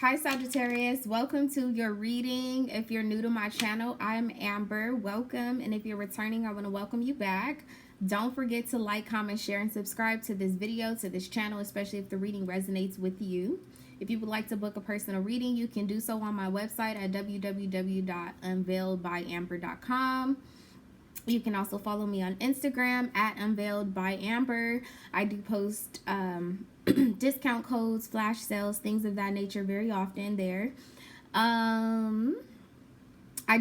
Hi Sagittarius, welcome to your reading. If you're new to my channel, I'm Amber. Welcome, and if you're returning, I want to welcome you back. Don't forget to like, comment, share, and subscribe to this video, to this channel, especially if the reading resonates with you. If you would like to book a personal reading, you can do so on my website at www.unveiledbyamber.com. You can also follow me on Instagram at unveiledbyamber. I do post discount codes, flash sales, things of that nature very often there. I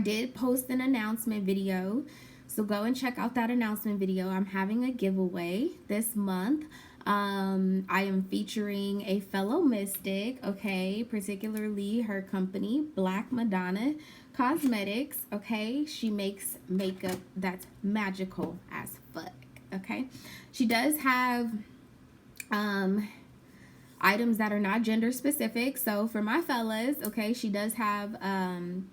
did post an announcement video, so go and check out that announcement video. I'm having a giveaway this month. I am featuring a fellow mystic, okay, particularly her company, Black Madonna Cosmetics, okay. She makes makeup that's magical as fuck, okay. She does have items that are not gender specific. So for my fellas, okay, she does have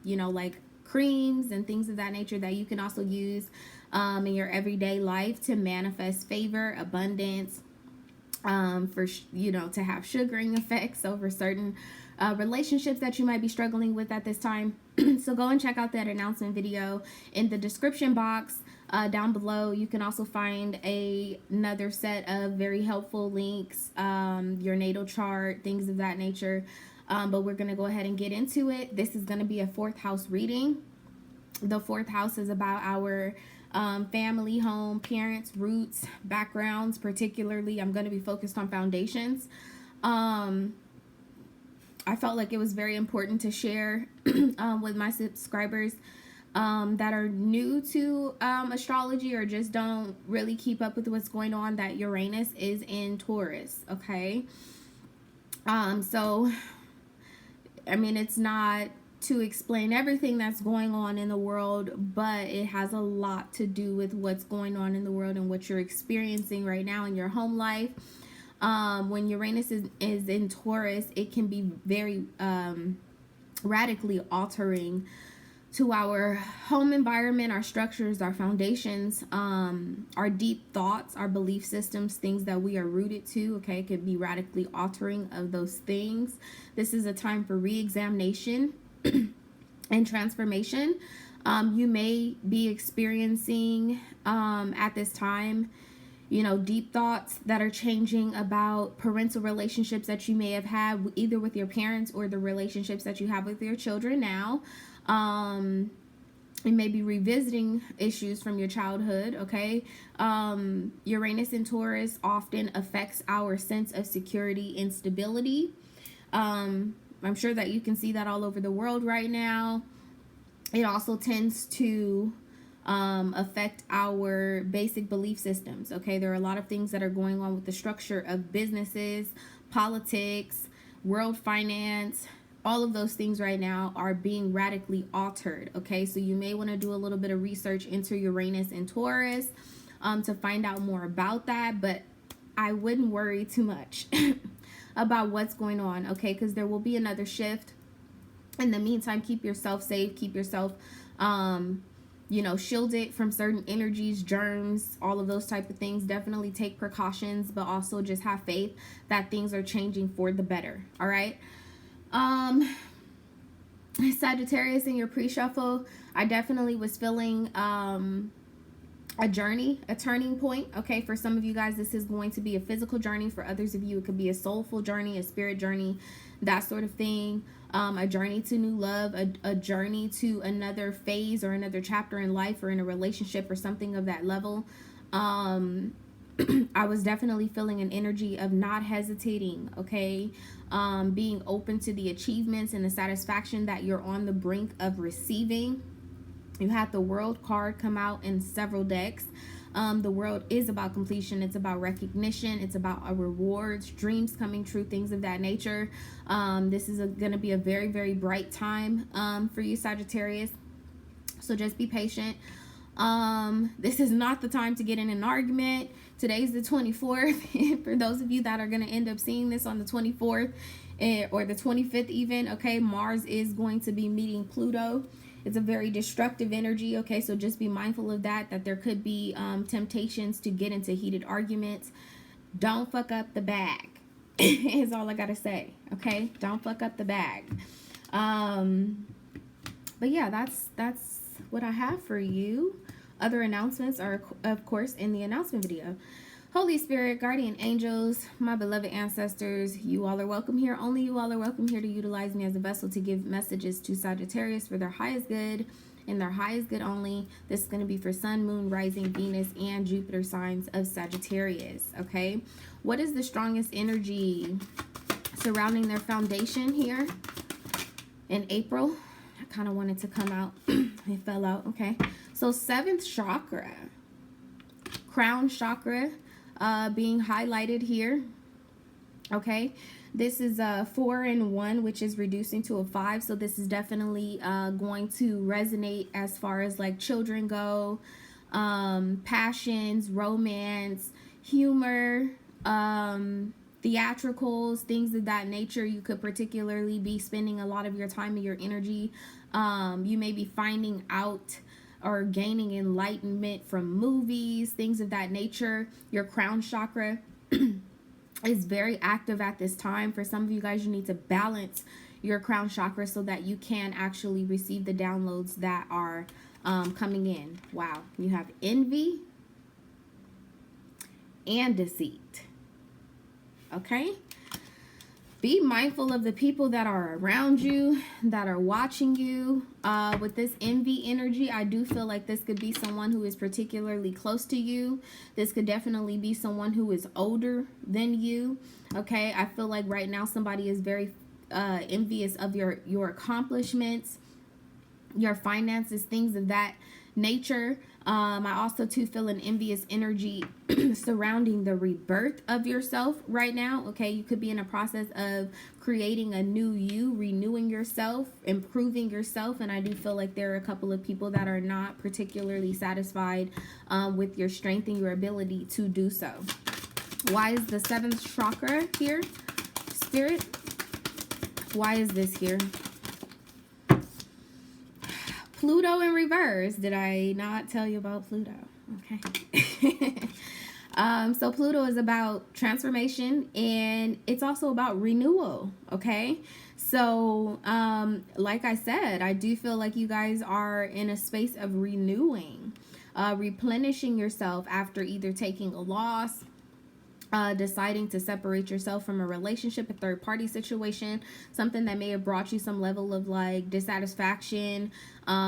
you know, like creams and things of that nature that you can also use in your everyday life to manifest favor, abundance, for you know, to have sugaring effects over certain relationships that you might be struggling with at this time. So go and check out that announcement video in the description box down below. You can also find another set of very helpful links, your natal chart, things of that nature. But we're going to go ahead and get into it. This is going to be a 4th house reading. The 4th house is about our family, home, parents, roots, backgrounds. Particularly, I'm going to be focused on foundations. I felt like it was very important to share with my subscribers that are new to astrology or just don't really keep up with what's going on, that Uranus is in Taurus, okay? So, I mean, it's not to explain everything that's going on in the world, but it has a lot to do with what's going on in the world and what you're experiencing right now in your home life. When Uranus is in Taurus, it can be very radically altering to our home environment, our structures, our foundations, our deep thoughts, our belief systems, things that we are rooted to, okay? It could be radically altering of those things. This is a time for re-examination and transformation. You may be experiencing at this time, you know, deep thoughts that are changing about parental relationships that you may have had either with your parents or the relationships that you have with your children now. You may be revisiting issues from your childhood, okay? Uranus in Taurus often affects our sense of security and stability. I'm sure that you can see that all over the world right now. It also tends to affect our basic belief systems, okay? There are a lot of things that are going on with the structure of businesses, politics, world finance. All of those things right now are being radically altered, okay? So you may want to do a little bit of research into Uranus and Taurus to find out more about that, but I wouldn't worry too much about what's going on, okay? Because there will be another shift. In the meantime, keep yourself safe, keep yourself you know, shield it from certain energies, germs, all of those type of things. Definitely take precautions, but also just have faith that things are changing for the better. All right. Sagittarius, in your pre-shuffle, I definitely was feeling a journey, a turning point. Okay, for some of you guys, this is going to be a physical journey. For others of you, it could be a soulful journey, a spirit journey, that sort of thing. A journey to new love, a journey to another phase or another chapter in life or in a relationship or something of that level. I was definitely feeling an energy of not hesitating, okay? Being open to the achievements and the satisfaction that you're on the brink of receiving. You had the World card come out in several decks. The World is about completion. It's about recognition. It's about rewards, dreams coming true, things of that nature. This is going to be a very, very bright time for you, Sagittarius. So just be patient. This is not the time to get in an argument. Today's the 24th. For those of you that are going to end up seeing this on the 24th or the 25th even, okay, Mars is going to be meeting Pluto. It's a very destructive energy, okay? So just be mindful of that there could be temptations to get into heated arguments. Don't fuck up the bag, is all I gotta say. Okay, don't fuck up the bag. But yeah, that's what I have for you. Other announcements are, of course, in the announcement video. Holy Spirit, guardian angels, my beloved ancestors, you all are welcome here. Only you all are welcome here to utilize me as a vessel to give messages to Sagittarius for their highest good and their highest good only. This is going to be for Sun, Moon, Rising, Venus, and Jupiter signs of Sagittarius. Okay, what is the strongest energy surrounding their foundation here in April? I kind of wanted to come out. It fell out. Okay, so 7th chakra, crown chakra, being highlighted here. Okay, this is a 4 and 1, which is reducing to a 5. So this is definitely going to resonate as far as like children go, passions, romance, humor, theatricals, things of that nature. You could particularly be spending a lot of your time and your energy. You may be finding out or gaining enlightenment from movies, things of that nature. Your crown chakra is very active at this time. For some of you guys, you need to balance your crown chakra so that you can actually receive the downloads that are coming in. Wow, you have envy and deceit. Okay, be mindful of the people that are around you, that are watching you. With this envy energy, I do feel like this could be someone who is particularly close to you. This could definitely be someone who is older than you. Okay, I feel like right now somebody is very envious of your accomplishments, your finances, things of that nature. I also too feel an envious energy surrounding the rebirth of yourself right now. Okay, you could be in a process of creating a new you, renewing yourself, improving yourself, and I do feel like there are a couple of people that are not particularly satisfied with your strength and your ability to do so. Why is the 7th chakra here, Spirit? Why is this here? Pluto in reverse. Did I not tell you about Pluto? Okay. So Pluto is about transformation, and it's also about renewal. Okay. So like I said, I do feel like you guys are in a space of renewing, replenishing yourself after either taking a loss, deciding to separate yourself from a relationship, a third-party situation, something that may have brought you some level of like dissatisfaction,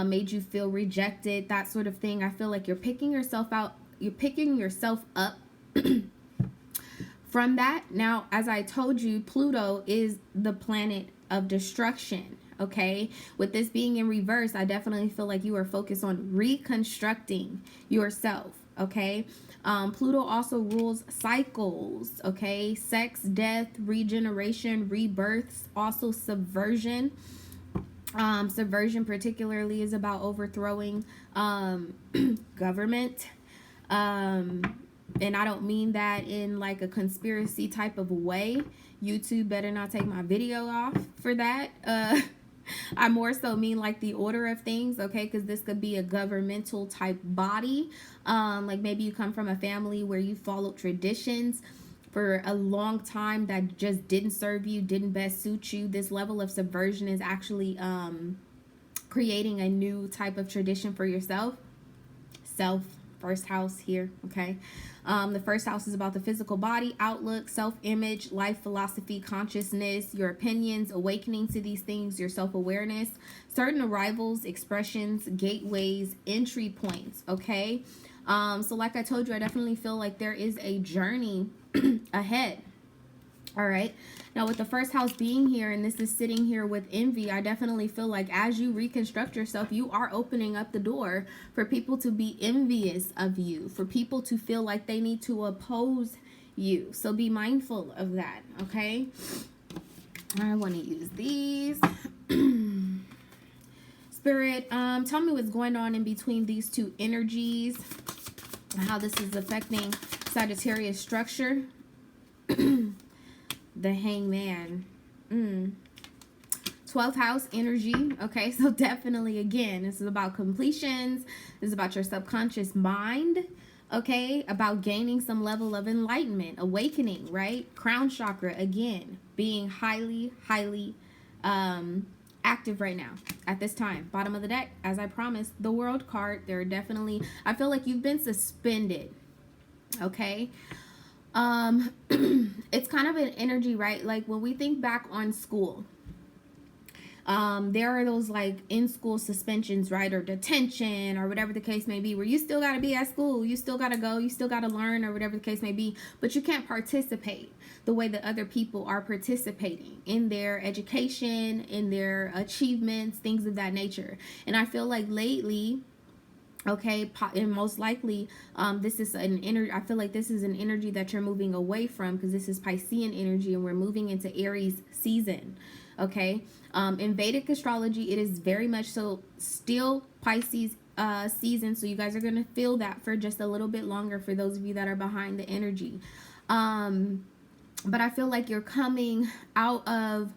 made you feel rejected, that sort of thing. I feel like you're picking yourself out, you're picking yourself up from that. Now, as I told you, Pluto is the planet of destruction. Okay, with this being in reverse, I definitely feel like you are focused on reconstructing yourself. Okay, Pluto also rules cycles. Okay, sex, death, regeneration, rebirths, also subversion. Subversion particularly is about overthrowing government, and I don't mean that in like a conspiracy type of way. YouTube better not take my video off for that. I more so mean like the order of things, okay? Because this could be a governmental type body. Like maybe you come from a family where you followed traditions for a long time that just didn't serve you, didn't best suit you. This level of subversion is actually creating a new type of tradition for yourself. First house here, okay? The first house is about the physical body, outlook, self-image, life philosophy, consciousness, your opinions, awakening to these things, your self-awareness, certain arrivals, expressions, gateways, entry points, okay? So like I told you, I definitely feel like there is a journey ahead. All right, now with the first house being here, and this is sitting here with envy, I definitely feel like as you reconstruct yourself, you are opening up the door for people to be envious of you, for people to feel like they need to oppose you. So be mindful of that, okay? I want to use these. Spirit, tell me what's going on in between these two energies, how this is affecting Sagittarius structure. The Hangman. 12th house energy. Okay, so definitely, again, this is about completions. This is about your subconscious mind. okay, about gaining some level of enlightenment, awakening, right? Crown chakra, again, being highly, highly active right now at this time. Bottom of the deck, as I promised, the World card. There are definitely, I feel like you've been suspended, okay? It's kind of an energy, right? Like when we think back on school, there are those like in school suspensions, right, or detention, or whatever the case may be, where you still got to be at school, you still got to go, you still got to learn, or whatever the case may be, but you can't participate the way that other people are participating in their education, in their achievements, things of that nature. And I feel like lately, okay, and most likely this is an energy, I feel like this is an energy that you're moving away from, because this is Piscean energy and we're moving into Aries season. Okay, in Vedic astrology, it is very much so still Pisces season, so you guys are going to feel that for just a little bit longer for those of you that are behind the energy. But I feel like you're coming out of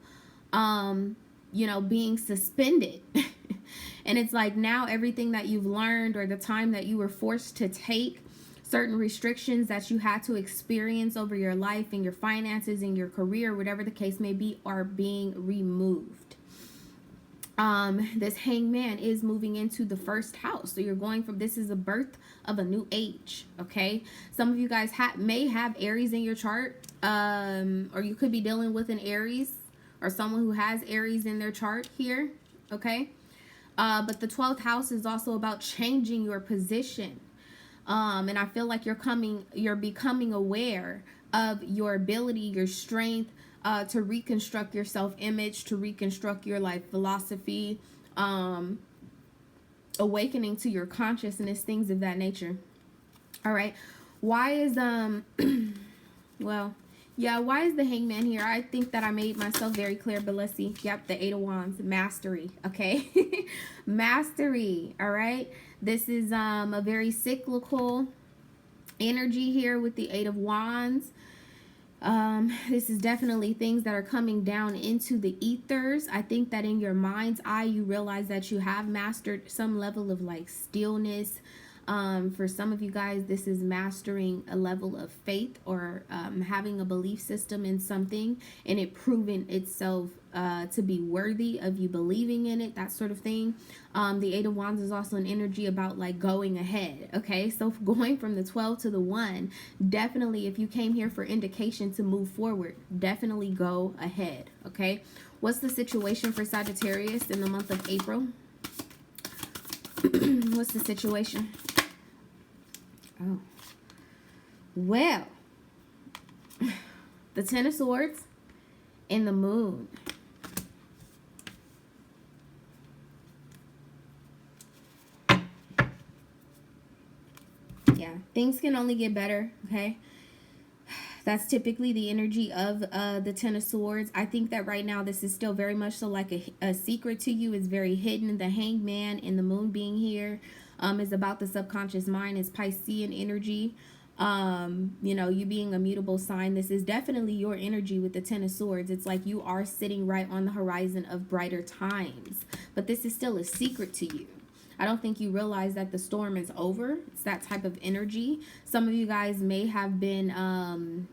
you know, being suspended. And it's like now everything that you've learned, or the time that you were forced to take, certain restrictions that you had to experience over your life and your finances and your career, whatever the case may be, are being removed. This Hangman is moving into the first house. So you're going from, this is the birth of a new age, okay? Some of you guys may have Aries in your chart, or you could be dealing with an Aries or someone who has Aries in their chart here, okay? But the 12th house is also about changing your position. And I feel like you're becoming aware of your ability, your strength, to reconstruct your self-image, to reconstruct your life philosophy, awakening to your consciousness, things of that nature. All right. Why is, well, yeah, why is the Hangman here? I think that I made myself very clear, but let's see. Yep, the Eight of Wands, mastery, okay? Mastery, all right? This is a very cyclical energy here with the Eight of Wands. This is definitely things that are coming down into the ethers. I think that in your mind's eye, you realize that you have mastered some level of like stillness. For some of you guys, this is mastering a level of faith, or having a belief system in something and it proving itself to be worthy of you believing in it, that sort of thing. The Eight of Wands is also an energy about like going ahead, okay? So going from the 12 to the 1, definitely if you came here for indication to move forward, definitely go ahead, okay? What's the situation for Sagittarius in the month of April? What's the situation? Oh, well, the Ten of Swords and the Moon. Yeah, things can only get better, okay? That's typically the energy of the Ten of Swords. I think that right now this is still very much so like a secret to you. It's very hidden. The Hangman and the Moon being here is about the subconscious mind. It's Piscean energy. You know, you being a mutable sign. This is definitely your energy with the Ten of Swords. It's like you are sitting right on the horizon of brighter times. But this is still a secret to you. I don't think you realize that the storm is over. It's that type of energy. Some of you guys may have been,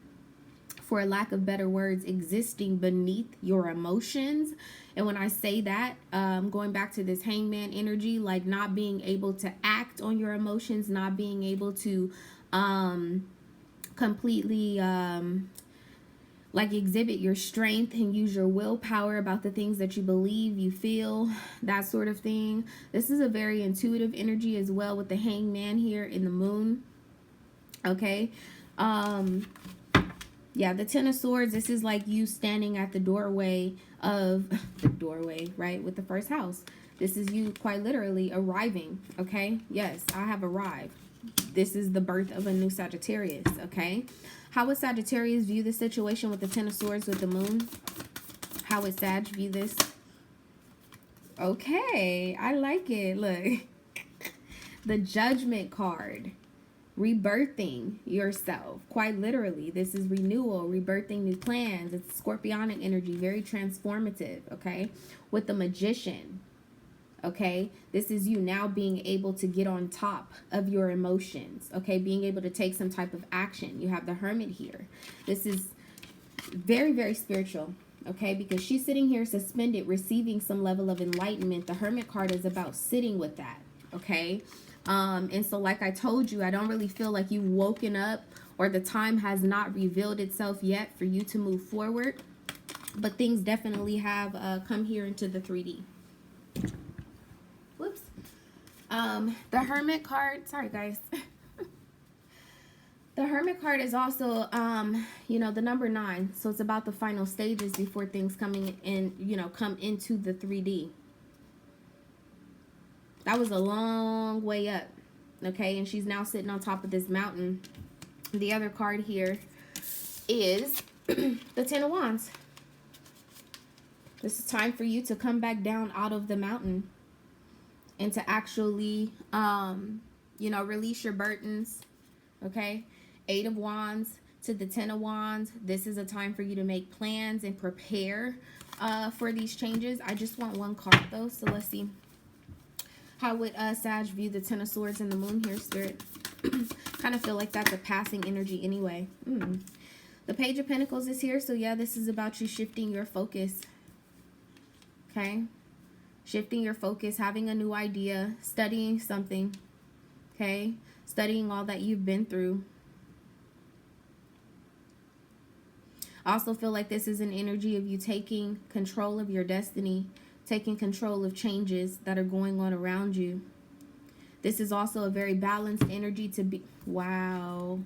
for lack of better words, existing beneath your emotions. And when I say that, going back to this Hangman energy, like not being able to act on your emotions, not being able to completely like exhibit your strength and use your willpower about the things that you believe, you feel, that sort of thing. This is a very intuitive energy as well with the Hangman here in the Moon. Okay. Yeah, the Ten of Swords, this is like you standing at the doorway of the doorway, right, with the first house. This is you quite literally arriving, okay? Yes, I have arrived. This is the birth of a new Sagittarius, okay? How would Sagittarius view the situation with the Ten of Swords with the Moon? How would Sag view this? Okay, I like it. Look, the Judgment card. Rebirthing yourself, quite literally. This is renewal, rebirthing new plans. It's Scorpionic energy, very transformative, okay? With the Magician, Okay, this is you now being able to get on top of your emotions. Okay, being able to take some type of action. You have the Hermit here. This is very, very spiritual. Okay, because she's sitting here suspended, receiving some level of enlightenment. The Hermit card is about sitting with that. Okay, and so like I told you, I don't really feel like you've woken up, or the time has not revealed itself yet for you to move forward. But things definitely have come here into the 3D. Whoops. The Hermit card, sorry guys. The Hermit card is also, you know, the number 9. So it's about the final stages before things coming in, you know, come into the 3D. That was a long way up. Okay, and she's now sitting on top of this mountain. The other card here is the 10 of Wands. This is time for you to come back down out of the mountain and to actually, you know, release your burdens. Okay, 8 of Wands to the 10 of Wands. This is a time for you to make plans and prepare for these changes. I just want one card though, so let's see. How would Sag view the 10 of Swords and the Moon here, Spirit? Kind of feel like that's a passing energy anyway. The Page of Pentacles is here, so yeah, this is about you shifting your focus. Okay, shifting your focus, having a new idea, studying something. Okay, studying all that you've been through. I also feel like this is an energy of you taking control of your destiny, taking control of changes that are going on around you. This is also a very balanced energy to be, wow,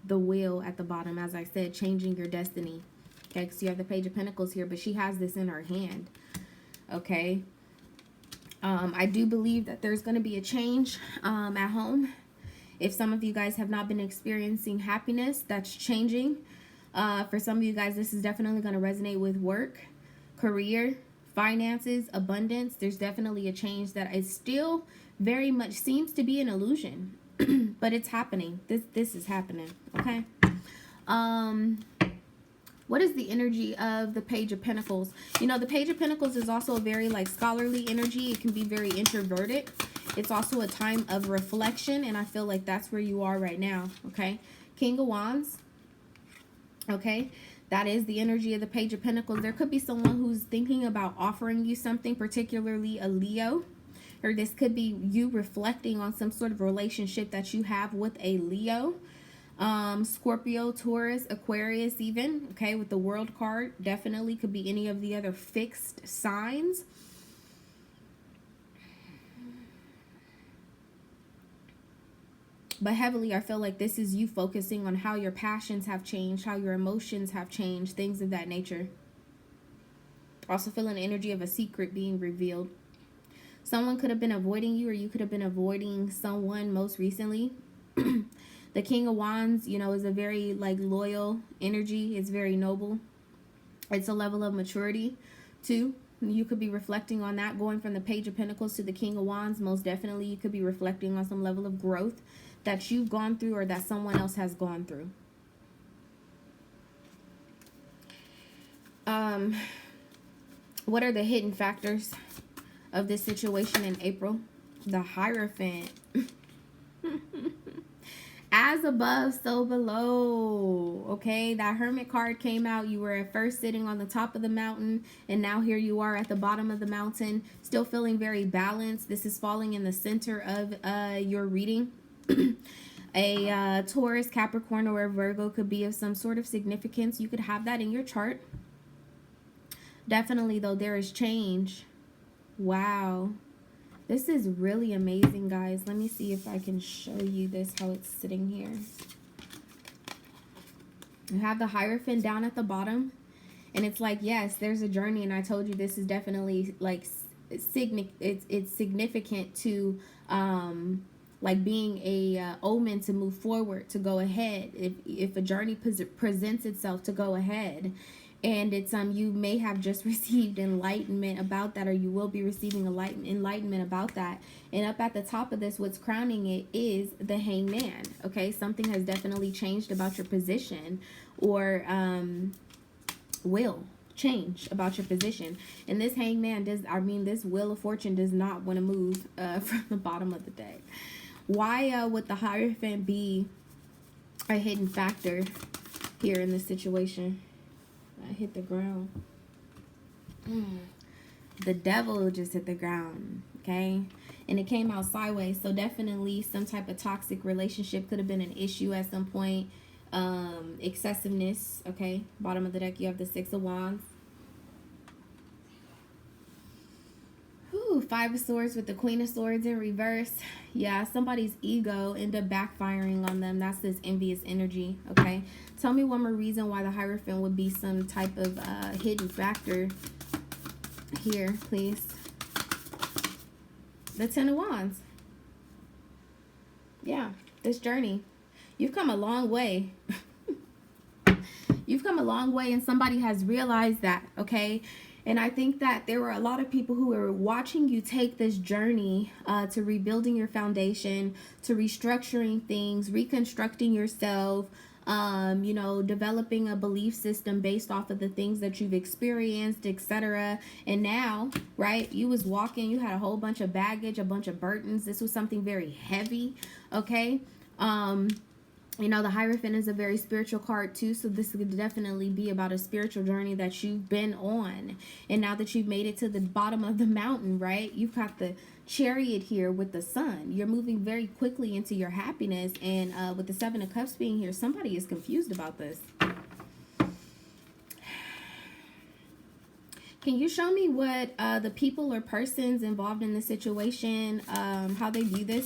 the Wheel at the bottom, as I said, changing your destiny. Okay, because you have the Page of Pentacles here, but she has this in her hand. Okay, I do believe that there's going to be a change at home. If some of you guys have not been experiencing happiness, that's changing. For some of you guys, this is definitely going to resonate with work, career, finances, abundance. There's definitely a change that is still very much seems to be an illusion, but it's happening. This is happening. Okay. What is the energy of the Page of Pentacles? You know, the Page of Pentacles is also a very like scholarly energy. It can be very introverted. It's also a time of reflection, and I feel like that's where you are right now. Okay. King of Wands. Okay. That is the energy of the Page of Pentacles. There could be someone who's thinking about offering you something, particularly a Leo. Or this could be you reflecting on some sort of relationship that you have with a Leo. Scorpio, Taurus, Aquarius even. Okay, with the World card. Definitely could be any of the other fixed signs. But heavily, I feel like this is you focusing on how your passions have changed, how your emotions have changed, things of that nature. Also feeling the energy of a secret being revealed. Someone could have been avoiding you, or you could have been avoiding someone most recently. The King of Wands, you know, is a very like loyal energy. It's very noble. It's a level of maturity too. You could be reflecting on that, going from the Page of Pentacles to the King of Wands. Most definitely, you could be reflecting on some level of growth that you've gone through or that someone else has gone through. What are the hidden factors of this situation in April? The Hierophant. As above, so below. Okay, that Hermit card came out. You were at first sitting on the top of the mountain, and now here you are at the bottom of the mountain, still feeling very balanced. This is falling in the center of your reading. A Taurus, Capricorn, or a Virgo could be of some sort of significance. You could have that in your chart. Definitely, though, there is change. Wow. This is really amazing, guys. Let me see if I can show you this, how it's sitting here. You have the Hierophant down at the bottom. And it's like, yes, there's a journey. And I told you this is definitely, like, it's significant to, like, being a omen to move forward, to go ahead. If a journey presents itself, to go ahead. And it's you may have just received enlightenment about that, or you will be receiving enlightenment about that. And up at the top of this, what's crowning it is the Hangman. Okay, something has definitely changed about your position or will. change about your position. And this hangman does, I mean, this wheel of fortune does not want to move from the bottom of the deck. Why would the Hierophant be a hidden factor here in this situation? I hit the ground. The Devil just hit the ground, okay? And it came out sideways. So definitely some type of toxic relationship could have been an issue at some point. Excessiveness, okay? Bottom of the deck, you have the Six of Wands. Ooh, Five of Swords with the Queen of Swords in reverse. Yeah, somebody's ego ended up backfiring on them. That's this envious energy, okay? Tell me one more reason why the Hierophant would be some type of hidden factor here, please. The Ten of Wands. Yeah, this journey. You've come a long way. You've come a long way, and somebody has realized that, okay? And I think that there were a lot of people who were watching you take this journey to rebuilding your foundation, to restructuring things, reconstructing yourself, you know, developing a belief system based off of the things that you've experienced, etc. And now, right, you was walking, you had a whole bunch of baggage, a bunch of burdens. This was something very heavy, okay? You know, the Hierophant is a very spiritual card too, so this could definitely be about a spiritual journey that you've been on. And now that you've made it to the bottom of the mountain, right, you've got the Chariot here with the Sun. You're moving very quickly into your happiness, and with the Seven of Cups being here, somebody is confused about this. Can you show me what the people or persons involved in this situation, how they view this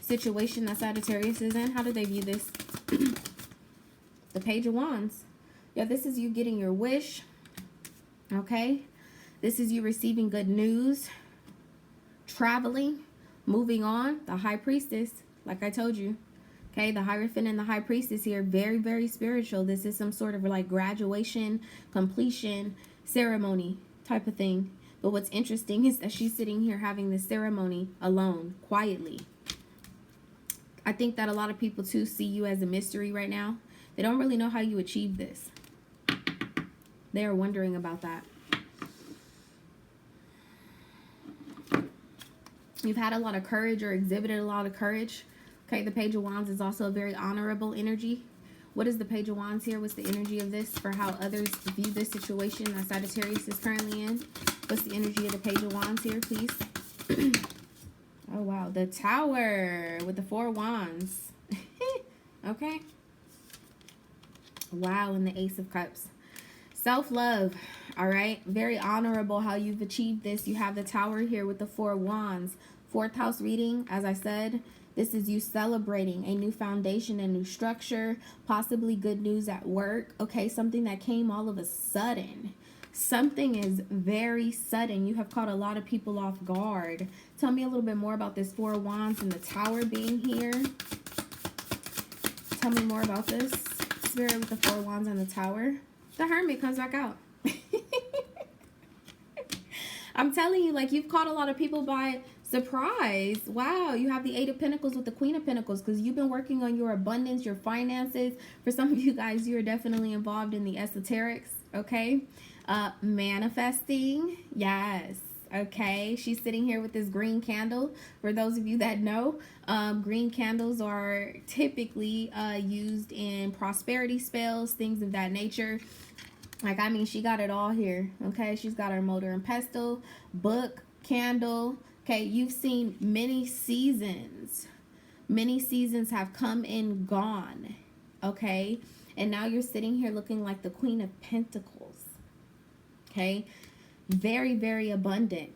situation that Sagittarius is in? How do they view this? The Page of Wands. Yeah, this is you getting your wish. Okay. This is you receiving good news. Traveling. Moving on. The High Priestess. Like I told you. Okay. The Hierophant and the High Priestess here. Very, very spiritual. This is some sort of like graduation, completion, ceremony type of thing. But what's interesting is that she's sitting here having this ceremony alone, quietly. I think that a lot of people too see you as a mystery right now. They don't really know how you achieve this. They are wondering about that. You've had a lot of courage or exhibited a lot of courage. Okay, the Page of Wands is also a very honorable energy. What is the Page of Wands here? What's the energy of this for how others view this situation that Sagittarius is currently in? What's the energy of the Page of Wands here, please? Oh, wow. The Tower with the Four Wands. Okay. Wow. And the Ace of Cups. Self-love. All right. Very honorable how you've achieved this. You have the Tower here with the Four Wands. Fourth house reading. As I said, this is you celebrating a new foundation, a new structure, possibly good news at work. Okay. Something that came all of a sudden. Something is very sudden. You have caught a lot of people off guard. Tell me a little bit more about this Four Wands and the Tower being here. Tell me more about this. Spirit with the Four Wands and the Tower. The Hermit comes back out. I'm telling you, like, you've caught a lot of people by surprise. Wow, you have the Eight of Pentacles with the Queen of Pentacles because you've been working on your abundance, your finances. For some of you guys, you're definitely involved in the esoterics, okay? Manifesting, yes, okay. She's sitting here with this green candle. For those of you that know, green candles are typically used in prosperity spells, things of that nature. Like, I mean, she got it all here, okay? She's got her mortar and pestle, book, candle, okay? You've seen many seasons. Many seasons have come and gone, okay? And now you're sitting here looking like the Queen of Pentacles. Okay, very, very abundant.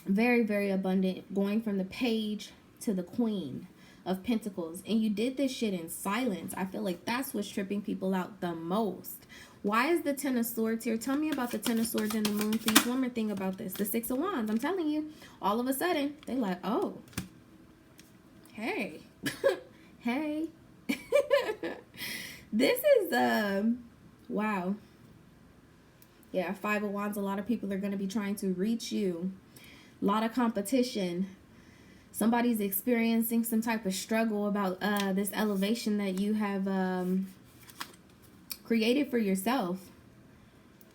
Very, very abundant. Going from the Page to the Queen of Pentacles. And you did this shit in silence. I feel like that's what's tripping people out the most. Why is the Ten of Swords here? Tell me about the Ten of Swords and the Moon, please. One more thing about this. The Six of Wands. I'm telling you, all of a sudden, they like, oh, hey, hey. This is, wow. Yeah, Five of Wands, a lot of people are going to be trying to reach you. A lot of competition. Somebody's experiencing some type of struggle about this elevation that you have created for yourself.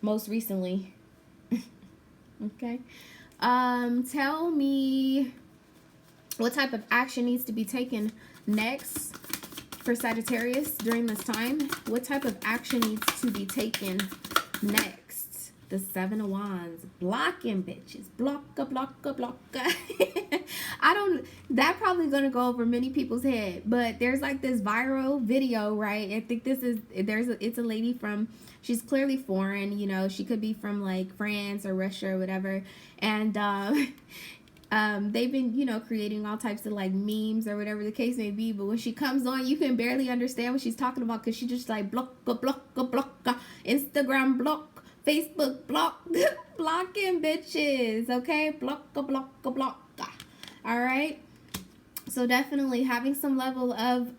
most recently. Okay. Tell me what type of action needs to be taken next for Sagittarius during this time. What type of action needs to be taken next? The Seven of Wands. Blocking bitches. Blocka, blocka, blocka. That probably gonna go over many people's head, but there's like this viral video, right? I think it's a lady from, she's clearly foreign, you know, she could be from like France or Russia or whatever, and they've been, you know, creating all types of like memes or whatever the case may be, but when she comes on, you can barely understand what she's talking about, because she just like blocka, blocka, blocka, Instagram block, Facebook block, blocking bitches, okay? Blocka, blocka, blocka. All right, so definitely having some level of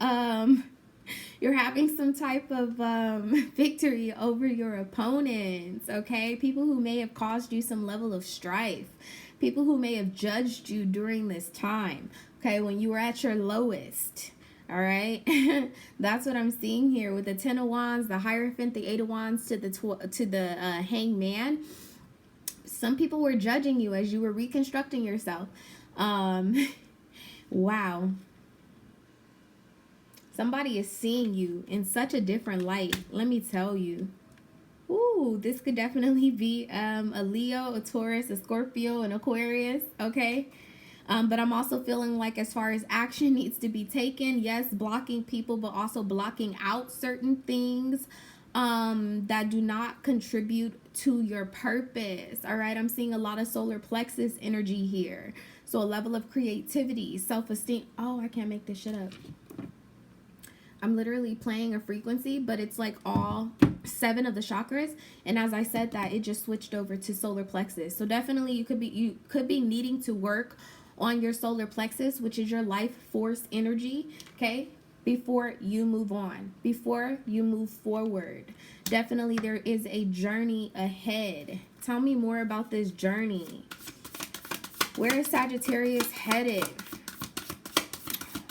you're having some type of victory over your opponents, okay? People who may have caused you some level of strife, people who may have judged you during this time, okay, when you were at your lowest. All right. That's what I'm seeing here with the Ten of Wands, the Hierophant, the Eight of Wands to the Hangman. Some people were judging you as you were reconstructing yourself. Wow. Somebody is seeing you in such a different light. Let me tell you. Ooh, this could definitely be a Leo, a Taurus, a Scorpio, an Aquarius. Okay. But I'm also feeling like as far as action needs to be taken, yes, blocking people, but also blocking out certain things that do not contribute to your purpose. All right. I'm seeing a lot of solar plexus energy here. So a level of creativity, self-esteem. Oh, I can't make this shit up. I'm literally playing a frequency, but it's like all 7 of the chakras. And as I said that, it just switched over to solar plexus. So definitely you could be needing to work on your solar plexus, which is your life force energy, okay? Before you move on, before you move forward. Definitely there is a journey ahead. Tell me more about this journey. Where is Sagittarius headed?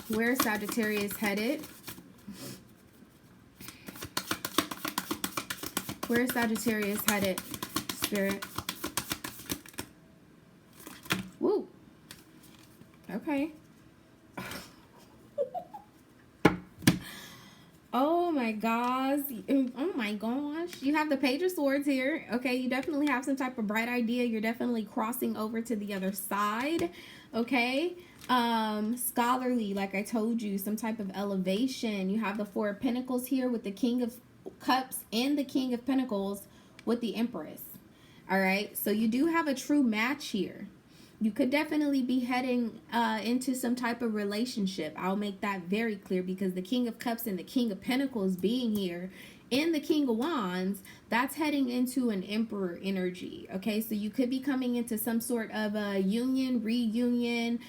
Where is Sagittarius headed? Where is Sagittarius headed, Spirit? Woo. Okay. Oh my gosh. Oh my gosh. You have the Page of Swords here. Okay, you definitely have some type of bright idea. You're definitely crossing over to the other side. Okay. Scholarly, like I told you, some type of elevation. You have the Four of Pentacles here with the King of Cups and the King of Pentacles with the Empress. All right. So you do have a true match here. You could definitely be heading into some type of relationship. I'll make that very clear, because the King of Cups and the King of Pentacles being here and the King of Wands, that's heading into an Emperor energy. Okay, so you could be coming into some sort of a union, reunion,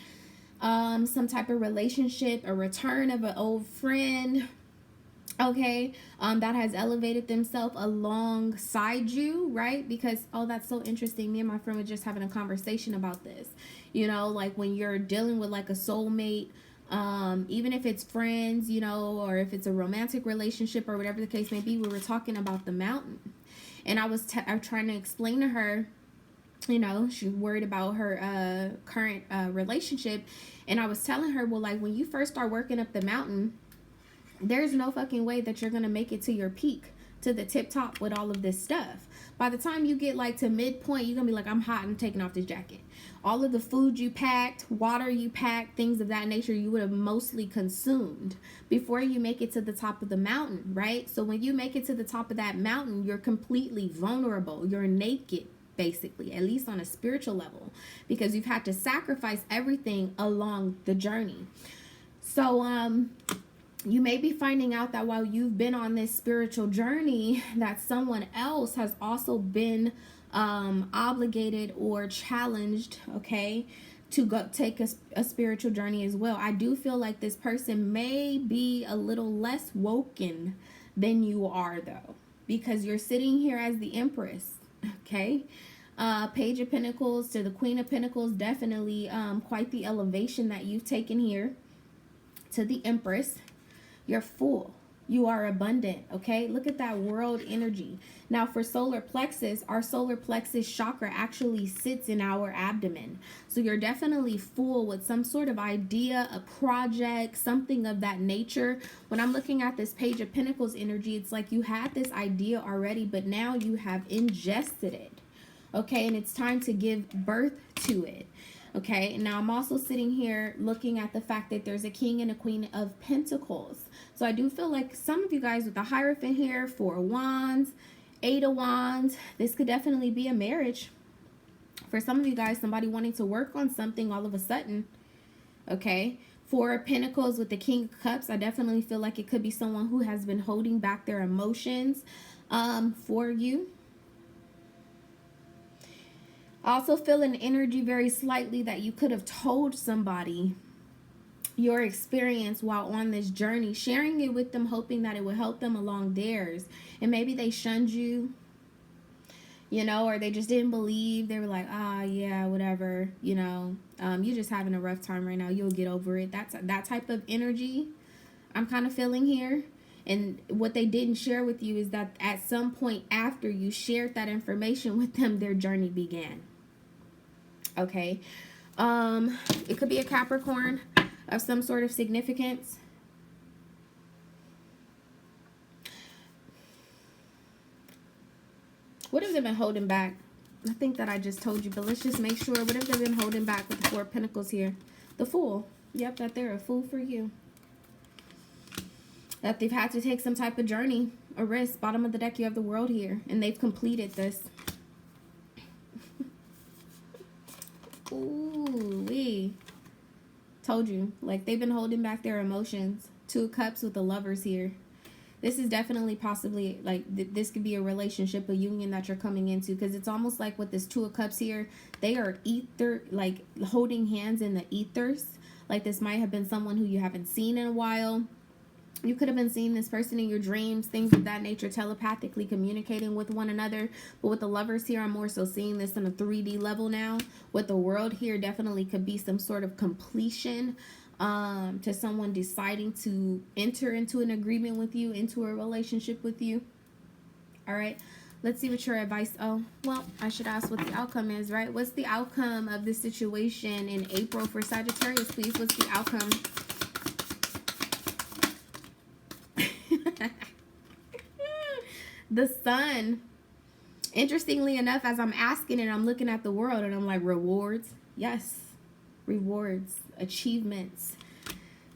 some type of relationship, a return of an old friend. Okay, that has elevated themselves alongside you, right? Because, oh, that's so interesting. Me and my friend were just having a conversation about this. You know, like when you're dealing with like a soulmate, even if it's friends, you know, or if it's a romantic relationship or whatever the case may be, we were talking about the mountain. And I was trying to explain to her, you know, she's worried about her current relationship. And I was telling her, well, like when you first start working up the mountain, there's no fucking way that you're going to make it to your peak, to the tip top with all of this stuff. By the time you get like to midpoint, you're going to be like, I'm hot, I'm taking off this jacket. All of the food you packed, water you packed, things of that nature, you would have mostly consumed before you make it to the top of the mountain, right? So when you make it to the top of that mountain, you're completely vulnerable. You're naked, basically, at least on a spiritual level, because you've had to sacrifice everything along the journey. So, you may be finding out that while you've been on this spiritual journey, that someone else has also been obligated or challenged, okay, to go take a spiritual journey as well. I do feel like this person may be a little less woken than you are, though, because you're sitting here as the Empress, okay? Page of Pentacles to the Queen of Pentacles, definitely quite the elevation that you've taken here to the Empress. You're full. You are abundant, okay? Look at that world energy. Now for solar plexus, our solar plexus chakra actually sits in our abdomen. So you're definitely full with some sort of idea, a project, something of that nature. When I'm looking at this Page of Pentacles energy, it's like you had this idea already, but now you have ingested it, okay? And it's time to give birth to it. Okay, now I'm also sitting here looking at the fact that there's a King and a Queen of Pentacles. So I do feel like some of you guys with the Hierophant here, 4 of Wands, 8 of Wands, this could definitely be a marriage. For some of you guys, somebody wanting to work on something all of a sudden. Okay, 4 of Pentacles with the King of Cups. I definitely feel like it could be someone who has been holding back their emotions for you. I also feel an energy very slightly that you could have told somebody your experience while on this journey, sharing it with them, hoping that it would help them along theirs. And maybe they shunned you, you know, or they just didn't believe. They were like, ah, yeah, whatever, you know, you're just having a rough time right now. You'll get over it. That's that type of energy I'm kind of feeling here. And what they didn't share with you is that at some point after you shared that information with them, their journey began. Okay. It could be a Capricorn of some sort of significance. What have they been holding back? I think that I just told you, but let's just make sure. What have they been holding back with the 4 of Pentacles here? The Fool. Yep, that they're a fool for you. That they've had to take some type of journey, a risk. Bottom of the deck, you have the World here, and they've completed this. Ooh, wee. Told you. Like, they've been holding back their emotions. 2 of Cups with the Lovers here. This is definitely possibly, like, this could be a relationship, a union that you're coming into. Because it's almost like with this 2 of Cups here, they are ether, like, holding hands in the ethers. Like, this might have been someone who you haven't seen in a while. You could have been seeing this person in your dreams, things of that nature, telepathically communicating with one another. But with the Lovers here, I'm more so seeing this on a 3D level now. With the World here, definitely could be some sort of completion to someone deciding to enter into an agreement with you, into a relationship with you. All right, let's see what your advice. Oh, well, I should ask what the outcome is, right? What's the outcome of this situation in April for Sagittarius, please? What's the outcome? The Sun. Interestingly enough, as I'm asking it, I'm looking at the World and I'm like, rewards. Yes, rewards, achievements,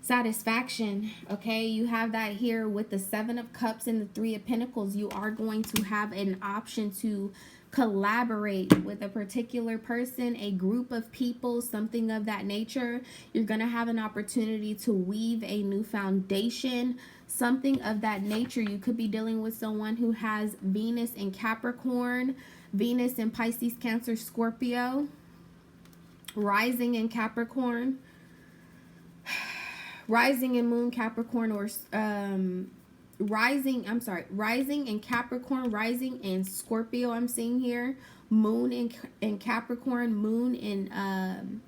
satisfaction. Okay, you have that here with the 7 of Cups and the 3 of Pentacles. You are going to have an option to collaborate with a particular person, a group of people, something of that nature. You're going to have an opportunity to weave a new foundation, something of that nature. You could be dealing with someone who has Venus in Capricorn, Venus in Pisces, Cancer, Scorpio, rising in Capricorn, rising in Moon Capricorn, or rising in Capricorn, rising in Scorpio. I'm seeing here Moon in Capricorn, Moon in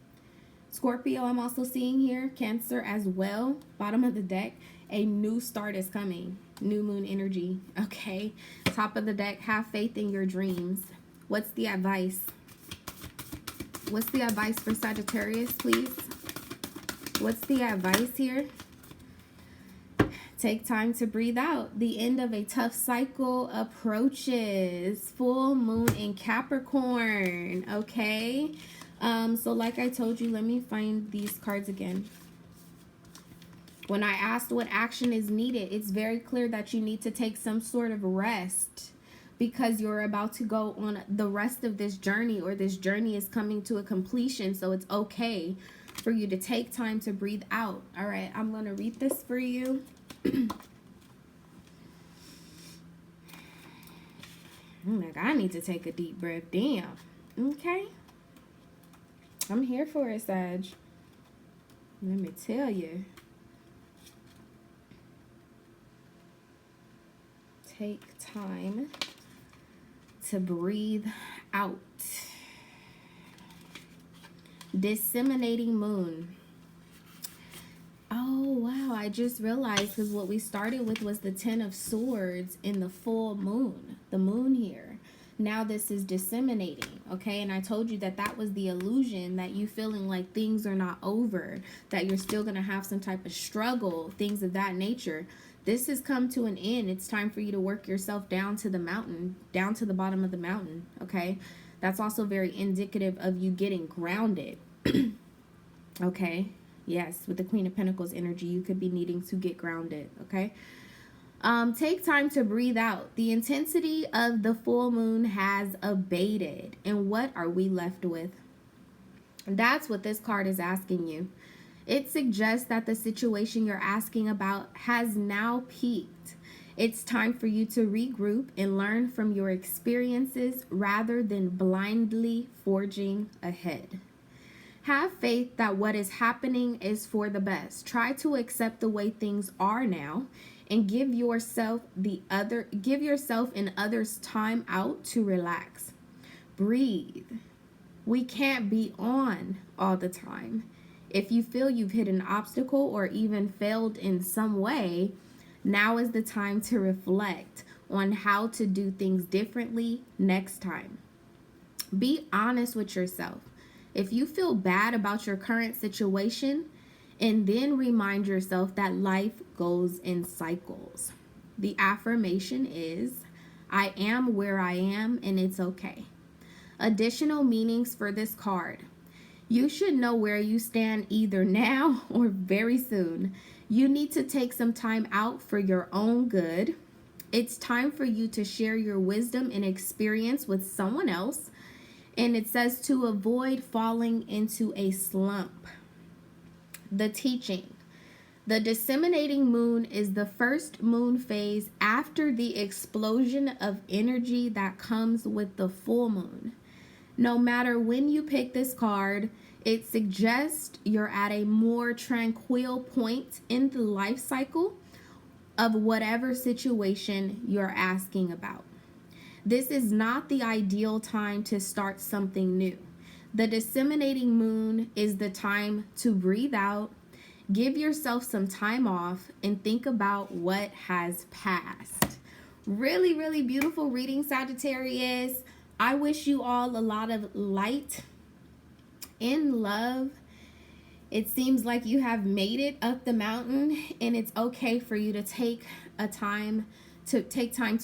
Scorpio. I'm also seeing here Cancer as well. Bottom of the deck, a new start is coming. New moon energy. Okay, top of the deck, have faith in your dreams. What's the advice? What's the advice for Sagittarius, please? What's the advice here? Take time to breathe out. The end of a tough cycle approaches. Full moon in Capricorn. Okay. So like I told you, let me find these cards again. When I asked what action is needed, it's very clear that you need to take some sort of rest, because you're about to go on the rest of this journey, or this journey is coming to a completion. So it's okay for you to take time to breathe out. All right, I'm going to read this for you. Like, I need to take a deep breath. Damn. Okay. I'm here for it, Sag. Let me tell you. Take time to breathe out. Disseminating moon. Oh, wow. I just realized, because what we started with was the 10 of Swords in the full moon, the moon here. Now this is disseminating, okay? And I told you that that was the illusion, that you feeling like things are not over, that you're still going to have some type of struggle, things of that nature. This has come to an end. It's time for you to work yourself down to the mountain, down to the bottom of the mountain, okay? That's also very indicative of you getting grounded, okay? Yes, with the Queen of Pentacles energy, you could be needing to get grounded, okay? Take time to breathe out. The intensity of the full moon has abated. And what are we left with? That's what this card is asking you. It suggests that the situation you're asking about has now peaked. It's time for you to regroup and learn from your experiences rather than blindly forging ahead. Have faith that what is happening is for the best. Try to accept the way things are now and give yourself and others time out to relax. Breathe. We can't be on all the time. If you feel you've hit an obstacle or even failed in some way, now is the time to reflect on how to do things differently next time. Be honest with yourself. If you feel bad about your current situation, and then remind yourself that life goes in cycles. The affirmation is, I am where I am and it's okay. Additional meanings for this card. You should know where you stand either now or very soon. You need to take some time out for your own good. It's time for you to share your wisdom and experience with someone else. And it says to avoid falling into a slump. The teaching. The disseminating moon is the first moon phase after the explosion of energy that comes with the full moon. No matter when you pick this card, it suggests you're at a more tranquil point in the life cycle of whatever situation you're asking about. This is not the ideal time to start something new. The disseminating moon is the time to breathe out, give yourself some time off, and think about what has passed. Really, really beautiful reading, Sagittarius. I wish you all a lot of light and love. It seems like you have made it up the mountain, and it's okay for you to take time to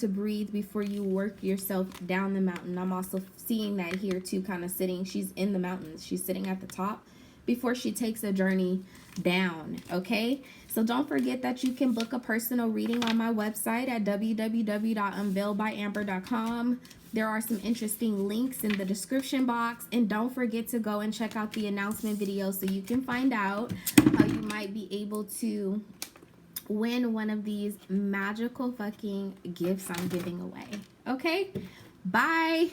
breathe before you work yourself down the mountain. I'm also seeing that here too, kind of sitting. She's in the mountains. She's sitting at the top before she takes a journey down, okay? So don't forget that you can book a personal reading on my website at www.unveiledbyamber.com. There are some interesting links in the description box. And don't forget to go and check out the announcement video so you can find out how you might be able to win one of these magical fucking gifts I'm giving away. Okay? Bye.